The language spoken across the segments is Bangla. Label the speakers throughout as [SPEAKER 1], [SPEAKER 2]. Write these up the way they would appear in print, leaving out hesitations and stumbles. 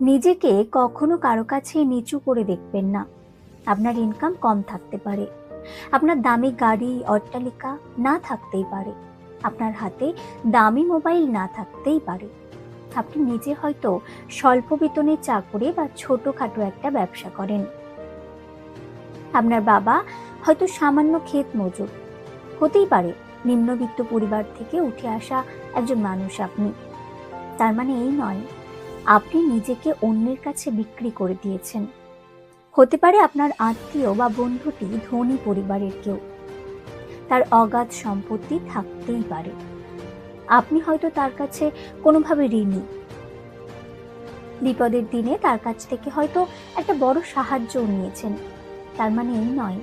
[SPEAKER 1] নিজেকে কখনো কারো কাছে নিচু করে দেখবেন না। আপনার ইনকাম কম থাকতে পারে, আপনার দামি গাড়ি অট্টালিকা না থাকতেই পারে, আপনার হাতে দামি মোবাইল না থাকতেই পারে। আপনি নিজে হয়তো স্বল্প বেতনের চাকরি বা ছোটখাটো একটা ব্যবসা করেন। আপনার বাবা হয়তো সামান্য ক্ষেত মজুর, হতেই পারে নিম্নবিত্ত পরিবার থেকে উঠে আসা একজন মানুষ আপনি। তার মানে এই নয় আপনি নিজেকে অন্যের কাছে বিক্রি করে দিয়েছেন। হতে পারে আপনার আত্মীয় বা বন্ধুটি ধনী পরিবারের কেউ, তার অগাধ সম্পত্তি থাকতেই পারে। আপনি হয়তো তার কাছে কোনোভাবে ঋণী, বিপদের দিনে তার কাছ থেকে হয়তো একটা বড় সাহায্যও নিয়েছেন। তার মানে এই নয়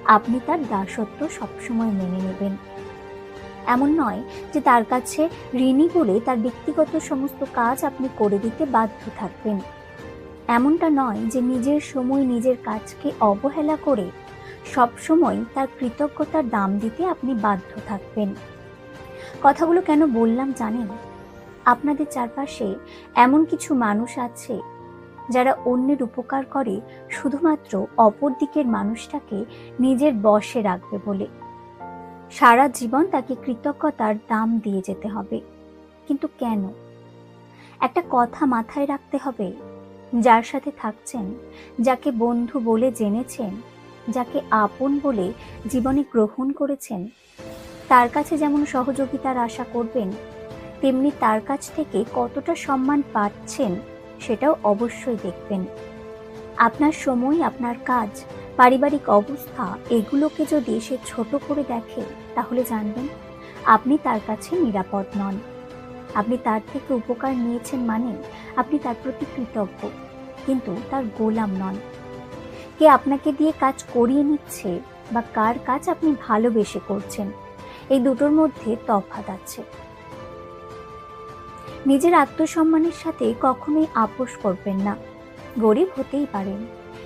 [SPEAKER 1] আপনি তার দাসত্ব সবসময় মেনে নেবেন। এমন নয় যে তার কাছে ঋণী বলে তার ব্যক্তিগত সমস্ত কাজ আপনি করে দিতে বাধ্য থাকবেন। এমনটা নয় যে নিজের সময় নিজের কাজকে অবহেলা করে সবসময় তার কৃতজ্ঞতার দাম দিতে আপনি বাধ্য থাকবেন। কথাগুলো কেন বললাম জানেন? আপনাদের চারপাশে এমন কিছু মানুষ আছে যারা অন্যের উপকার করে শুধুমাত্র অপর দিকের মানুষটাকে নিজের বশে রাখবে বলে। সারা জীবন তাকে কৃতজ্ঞতার দাম দিয়ে যেতে হবে। কিন্তু কেন? একটা কথা মাথায় রাখতে হবে, যার সাথে থাকছেন, যাকে বন্ধু বলে জেনেছেন, যাকে আপন বলে জীবনে গ্রহণ করেছেন, তার কাছে যেমন সহযোগিতার আশা করবেন, তেমনি তার কাছ থেকে কতটা সম্মান পাচ্ছেন সেটাও অবশ্যই দেখবেন। আপনার সময়, আপনার কাজ, পারিবারিক অবস্থা এগুলোকে যদি সে ছোট করে দেখে, তাহলে জানবেন আপনি তার কাছে নিরাপদ নন। আপনি তার থেকে উপকার নিয়েছেন মানে আপনি তার প্রতি কৃতজ্ঞ, কিন্তু তার গোলাম নন। কে আপনাকে দিয়ে কাজ করিয়ে নিচ্ছে বা কার কাজ আপনি ভালোবেসে করছেন, এই দুটোর মধ্যে তফাৎ আছে। নিজের আত্মসম্মানের সাথে কখনোই আপোষ করবেন না। গরিব হতেই পারেন,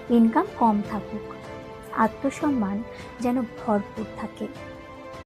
[SPEAKER 1] ইনকাম কম থাকুক, আত্মসম্মান যেন ভরপুর থাকে।